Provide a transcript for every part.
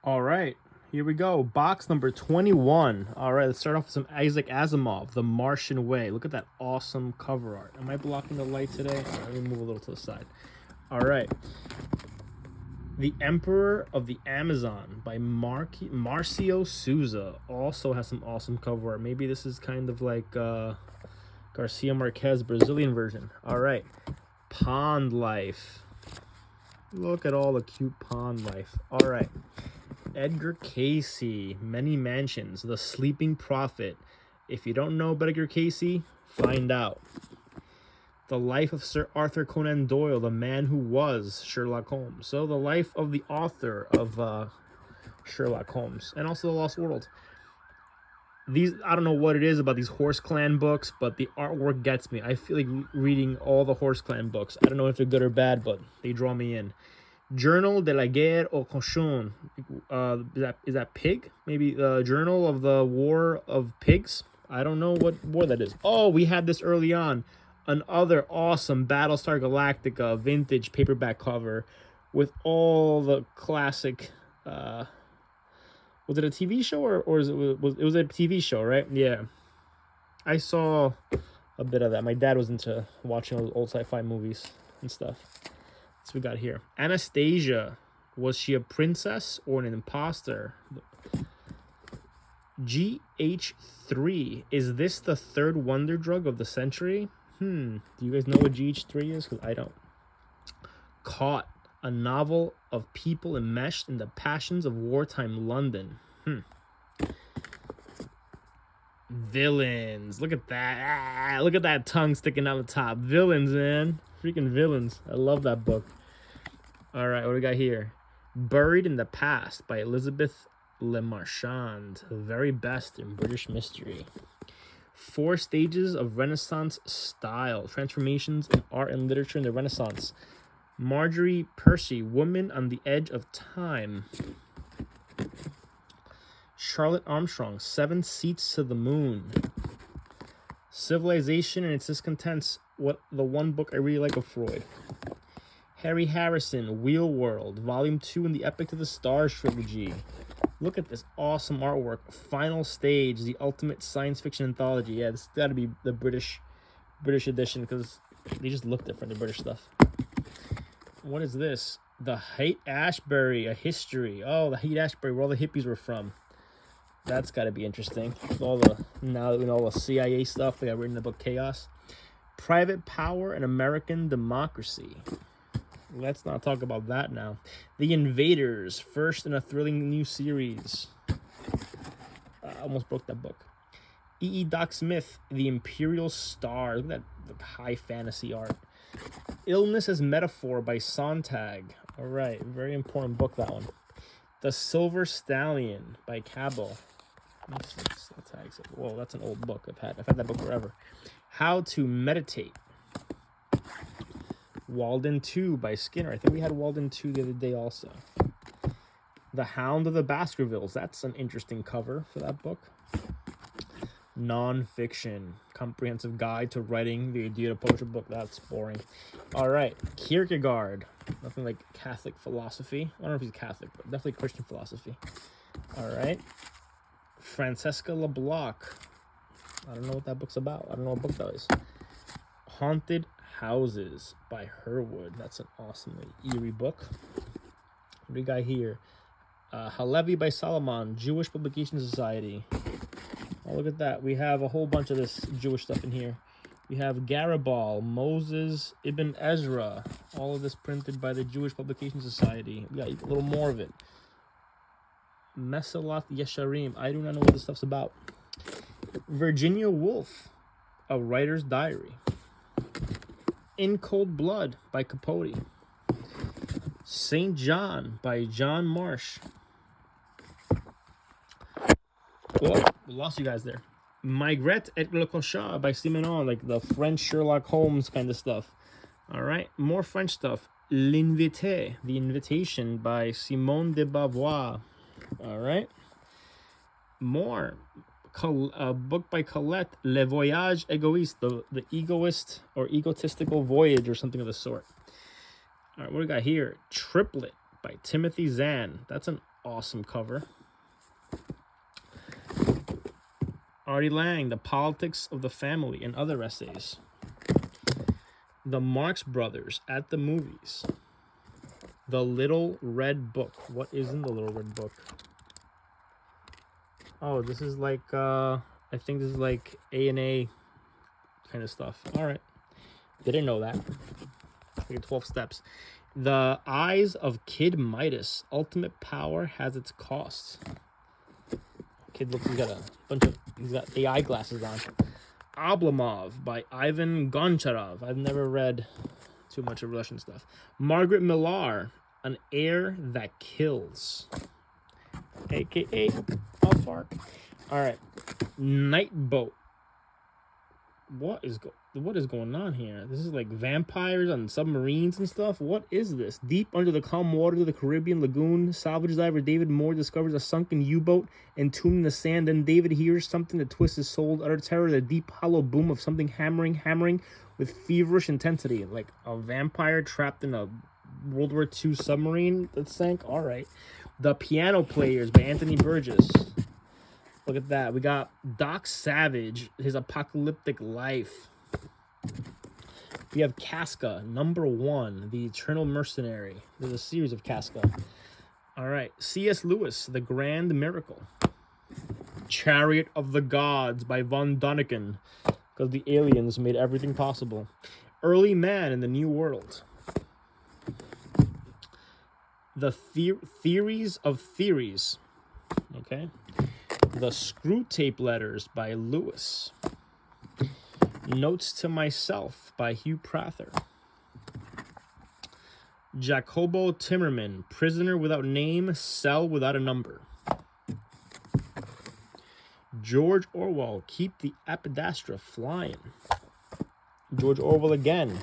All right, here we go. Box number 21. All right, let's start off with some Isaac Asimov, The Martian Way. Look at that awesome cover art. Am I blocking the light today? All right, let me move a little to the side. All right. The Emperor of the Amazon by Marcio Souza also has some awesome cover art. Maybe this is kind of like Garcia Marquez Brazilian version. All right. Pond Life. Look at all the cute pond life. All right. Edgar Cayce, Many Mansions, The Sleeping Prophet. If you don't know about Edgar Cayce, find out. The Life of Sir Arthur Conan Doyle, the man who was Sherlock Holmes. So the life of the author of Sherlock Holmes, and also The Lost World. These, I don't know what it is about these Horse Clan books, but the artwork gets me. I feel like reading all the Horse Clan books. I don't know if they're good or bad, but they draw me in. Journal de la Guerre au Cochon. Is that pig? Maybe the Journal of the War of Pigs? I don't know what war that is. Oh, we had this early on. Another awesome Battlestar Galactica vintage paperback cover with all the classic. Was it a TV show or it was a TV show, right? Yeah, I saw a bit of that. My dad was into watching old sci-fi movies and stuff. So we got here. Anastasia. Was she a princess or an imposter? GH3. Is this the third wonder drug of the century? Do you guys know what GH3 is? Because I don't. Caught. A novel of people enmeshed in the passions of wartime London. Villains. Look at that. Look at that tongue sticking out the top. Villains, man. Freaking Villains. I love that book. All right, what do we got here? Buried in the Past by Elizabeth Le Marchand. The very best in British mystery. 4 stages of Renaissance style. Transformations in art and literature in the Renaissance. Marjorie Percy, Woman on the Edge of Time. Charlotte Armstrong, 7 Seats to the Moon. Civilization and its Discontents, the one book I really like of Freud. Harry Harrison, Wheel World, Volume 2 in the Epic to the Stars trilogy. Look at this awesome artwork. Final Stage, the ultimate science fiction anthology. Yeah, this has got to be the British edition because they just look different, the British stuff. What is this? The Haight-Ashbury, A History. Oh, the Haight-Ashbury, where all the hippies were from. That's got to be interesting. Now that we know all the CIA stuff, they got written in the book Chaos. Private Power and American Democracy. Let's not talk about that now. The Invaders, first in a thrilling new series. I almost broke that book. E. Doc Smith, The Imperial Star. Look at that high fantasy art. Illness as Metaphor by Sontag. All right, very important book, that one. The Silver Stallion by Cabell. Whoa, that's an old book. I've had that book forever. How to Meditate. Walden 2 by Skinner. I think we had Walden 2 the other day also. The Hound of the Baskervilles. That's an interesting cover for that book. Non-fiction. Comprehensive Guide to Writing the Idea to Publish a Book. That's boring. All right. Kierkegaard. Nothing like Catholic philosophy. I don't know if he's Catholic, but definitely Christian philosophy. All right. Francesca LeBlanc. I don't know what that book's about. I don't know what book that is. Haunted Houses by Herwood. That's an awesomely eerie book. What do we got here? Halevi by Solomon. Jewish Publication Society. Oh, look at that. We have a whole bunch of this Jewish stuff in here. We have Garibal, Moses, Ibn Ezra. All of this printed by the Jewish Publication Society. We got a little more of it. Meselat Yesharim. I do not know what this stuff's about. Virginia Woolf, A Writer's Diary. In Cold Blood by Capote. St. John by John Marsh. Whoa, we lost you guys there. Maigret et le Cochat by Simenon, like the French Sherlock Holmes kind of stuff. All right, more French stuff. L'Invité, The Invitation by Simone de Beauvoir. All right, more. A book by Colette, Le Voyage Égoïste, the egoist or egotistical voyage or something of the sort. All right, what do we got here? Triplet by Timothy Zahn. That's an awesome cover. Artie Lang, The Politics of the Family and Other Essays. The Marx Brothers at the Movies. The Little Red Book. What is in the Little Red Book? Oh, this is like, I think this is like A&A kind of stuff. All right. Didn't know that. Like 12 steps. The Eyes of Kid Midas. Ultimate power has its costs. Kid looks, he's got AI glasses on. Oblomov by Ivan Goncharov. I've never read too much of Russian stuff. Margaret Millar, An Air That Kills. AKA Alfar. All right. Night Boat. What is going on here? This is like vampires on submarines and stuff. What is this? Deep under the calm waters of the Caribbean lagoon, salvage diver David Moore discovers a sunken U-boat entombed in the sand. Then David hears something that twists his soul. Utter terror, the deep hollow boom of something hammering with feverish intensity. Like a vampire trapped in a World War II submarine that sank. All right. The Piano Players by Anthony Burgess. Look at that. We got Doc Savage, His Apocalyptic Life. We have Casca, #1, The Eternal Mercenary. There's a series of Casca. All right. C.S. Lewis, The Grand Miracle. Chariot of the Gods by von Däniken, because the aliens made everything possible. Early Man in the New World. The Theories of Theories. Okay. The Screw Tape Letters by Lewis. Notes to Myself by Hugh Prather. Jacobo Timmerman, Prisoner Without Name, Cell Without a Number. George Orwell, Keep the Apodastra Flying. George Orwell again.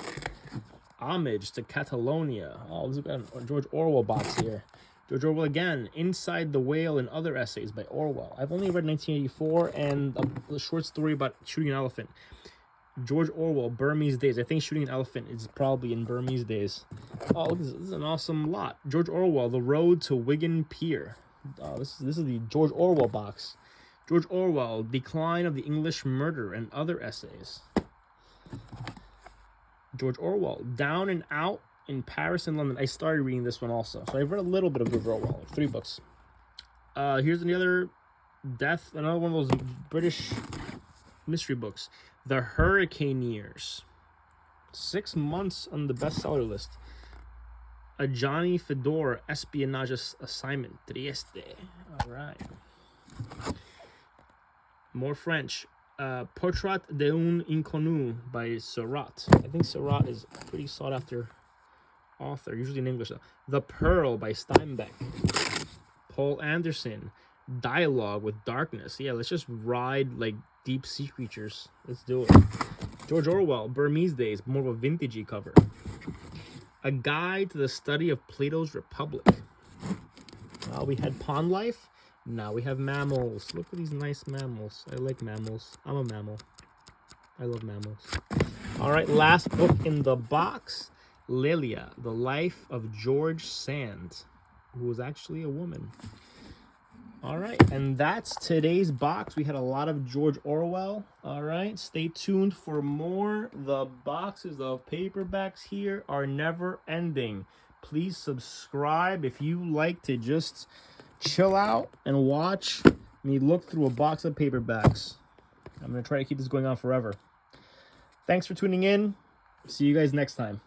Homage to Catalonia. Oh, let's look at a George Orwell box here. George Orwell again, Inside the Whale and Other Essays by Orwell. I've only read 1984 and a short story about shooting an elephant. George Orwell, Burmese Days. I think shooting an elephant is probably in Burmese days. Oh, look, this is an awesome lot. George Orwell, The Road to Wigan Pier. Oh, this is the George Orwell box. George Orwell, Decline of the English Murder and Other Essays. George Orwell, Down and Out in Paris and London. I started reading this one also. So I've read a little bit of George Orwell, like 3 books. Here's another another one of those British mystery books. The Hurricane Years. 6 months on the bestseller list. A Johnny Fedor espionage assignment. Trieste. All right. More French. Portrait d'un Inconnu by Surratt. I think Surratt is a pretty sought after author, usually in English. The Pearl by Steinbeck. Paul Anderson, Dialogue with Darkness. Yeah, let's just ride like deep sea creatures. Let's do it. George Orwell, Burmese Days, more of a vintagey cover. A Guide to the Study of Plato's Republic. We had Pond Life. Now we have mammals. Look at these nice mammals. I like mammals. I'm a mammal. I love mammals. All right, last book in the box. Lilia, The Life of George Sand, who was actually a woman. All right, and that's today's box. We had a lot of George Orwell. All right, stay tuned for more. The boxes of paperbacks here are never ending. Please subscribe if you like to just chill out and watch me look through a box of paperbacks. I'm going to try to keep this going on forever. Thanks for tuning in. See you guys next time.